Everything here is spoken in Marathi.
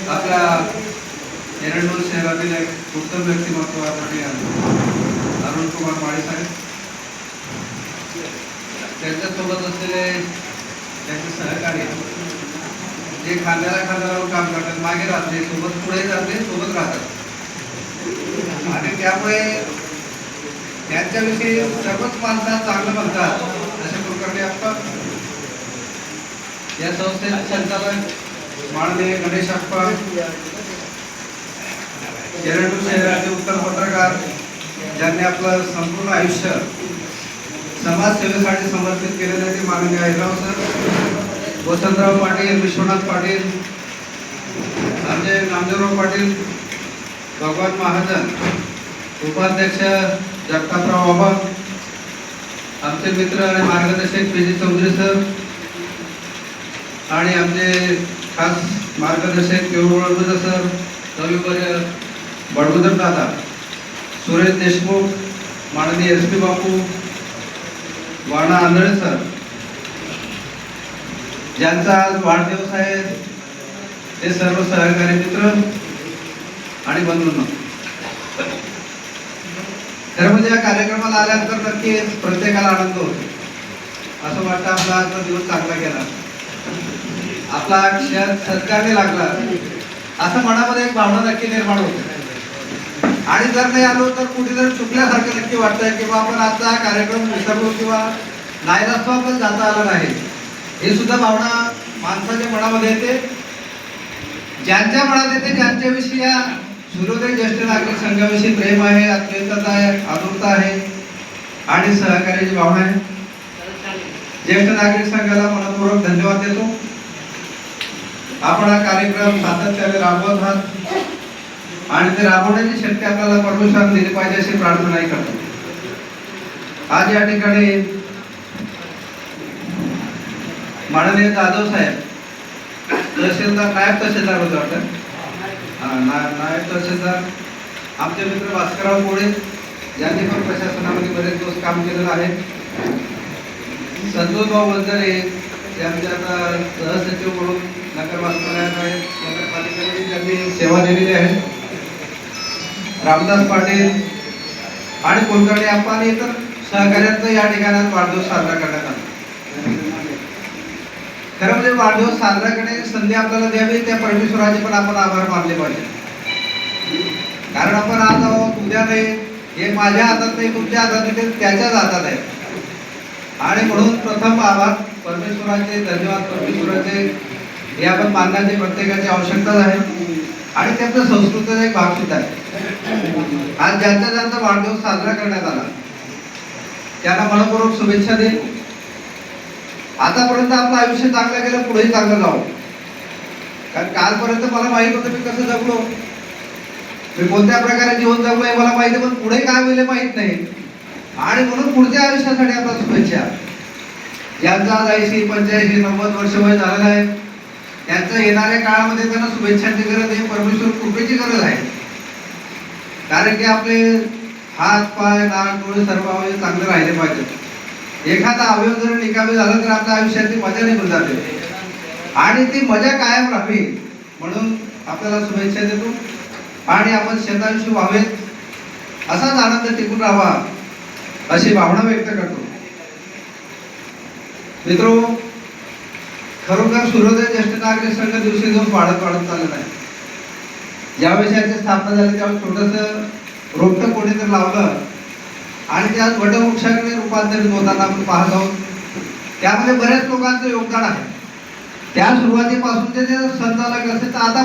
आपल्या एरंडोल शहरातील एक उत्तम व्यक्तिमत्व अरुण कुमार माळे साहेब, त्यांच्यासोबत असलेले त्यांचे सहकारी जे खांद्याला खांदा लावून काम करतात, मागे राहते सोबत, पुढे जाते सोबत राहतात आणि त्यामुळे त्यांच्याविषयी सर्वच माणसं चांगलं म्हणतात. अशा प्रकारे आपण या संस्थेचे संचालक माननीय गणेश अप्पा, एरंडोल शहराचे उत्तम पत्रकार ज्यांनी आपलं संपूर्ण आयुष्य समाजसेवेसाठी समर्पित केलेले ते माननीय हैदराबाद सर, वसंतराव पाटील, विश्वनाथ पाटील, आमचे नामदेवराव पाटील, भगवान महाजन, उपाध्यक्ष जगतापराव बाबा, आमचे मित्र आणि मार्गदर्शक पी जी चौधरी सर आणि आमचे खास मार्गदर्शक केवळ सर, कविवर्य बडगुजर दादा, सुरेश देशमुख, माननीय एस पी बापू, वाणा आंधळे सर, ज्यांचा आज वाढदिवस आहे, ते सर्व सहकारी मित्र आणि बंधूंनो, खरं म्हणजे या कार्यक्रमाला आल्यानंतर नक्कीच प्रत्येकाला आनंद होतो. असं वाटतं आपला आजचा दिवस चांगला गेला, आपला क्षण सत्कारने लागला, असं मनामध्ये एक भावना नक्की निर्माण होते. आणि जर नाही आलो तर कुठेतरी चुकल्यासारखं नक्की वाटतंय किंवा आपण आजचा कार्यक्रम विसरलो किंवा नाईलाजास्तव आपण जाता आला नाही, हे सुद्धा भावना माणसाच्या मनामध्ये येते. ज्यांच्या मनात येते, ज्यांच्याविषयी या सूर्योदय ज्येष्ठ नागरिक संघाविषयी प्रेम आहे, आत्मीयता आहे, आदुरता आहे आणि सहकार्याची भावना आहे. ज्येष्ठ नागरिक संघाला मनपूर्वक धन्यवाद देतो. आपण हा कार्यक्रम सातत्याने राबवत आहात आणि ते राबवण्याची शक्ती आपल्याला परमेश्वराने दिली पाहिजे अशी प्रार्थनाही करतो. आज या ठिकाणी माननीय जाधव साहेब, तहसीलदार, नायब तहसीलदार होते वाटतं, नायब तहसीलदार, आमचे मित्र भास्करराव कोळे, ज्यांनी पण प्रशासनामध्ये बरेच दिवस काम केलेलं आहे, संतोष भाऊ वंजारे, ते आमचे आता सहसचिव म्हणून नगरपालिकेमध्ये त्यांनी सेवा दिलेली आहे, रामदास पाटील आणि कुलकर्णी अप्पा आणि इतर सहकार्यांचा या ठिकाणात वाढदिवस साजरा करण्यात आला. खरं म्हणजे वाढदिवस साजरा करण्याची संधी आपल्याला द्यावी, त्या परमेश्वराचे पण आपण आभार मानले पाहिजे. कारण आपण आज आहोत, उद्या नाही, हे माझ्या हातात नाही, तुमच्या हातात नाही, त्याच्याच हातात आहे. आणि म्हणून प्रथम आभार परमेश्वराचे, धन्यवाद परमेश्वराचे, हे आपण मानण्याची प्रत्येकाची आवश्यकता आहे आणि त्याचा संस्कृतीचा एक भाग सुद्धा आहे. आज ज्यांचा वाढदिवस साजरा करण्यात आला त्यांना मनपूर्वक शुभेच्छा देईल. आतापर्यंत आपलं आयुष्य चांगलं गेलं, पुढेही चांगलं जावं. कारण कालपर्यंत मला माहित होतं मी कसं जगलो, मी कोणत्या प्रकारे जीवन जगलो हे मला माहिती, पण पुढे काय होईल माहित नाही. आणि म्हणून पुढच्या आयुष्यासाठी आपल्या शुभेच्छा. ज्यांचा 80, 85, 90 वर्ष वय झालेलं आहे, त्यांचं येणाऱ्या काळामध्ये त्यांना शुभेच्छांची गरज आहे, परमेश्वर कृपेची गरज आहे. कारण की आपले हात, पाय, नाक, डोळे सर्व अवयव चांगले राहिले पाहिजेत. एखादा अवयव जर निकामी झाला तर आपल्या आयुष्याची मजा निघून जाते आणि ती मजा कायम राहावी म्हणून आपल्याला शुभेच्छा देतो. आणि आपण शतायुषी व्हावेत, असाच आनंद टिकून राहावा अशी भावना व्यक्त करतो. मित्रो, खरोखर सूर्योदय ज्येष्ठ नागरिक संघ दिवसेंदिवस वाढत चाललेला आहे. ज्यावेळेस याची स्थापना झाली त्यावेळेस छोटंसं रोपटं कोणीतरी लावलं आणि त्या वटवृक्षाकडे रूपांतरित होताना आपण पाहत आहोत. त्यामध्ये बऱ्याच लोकांचं योगदान आहे. त्या सुरुवातीपासून ते संचालक असेल तर आता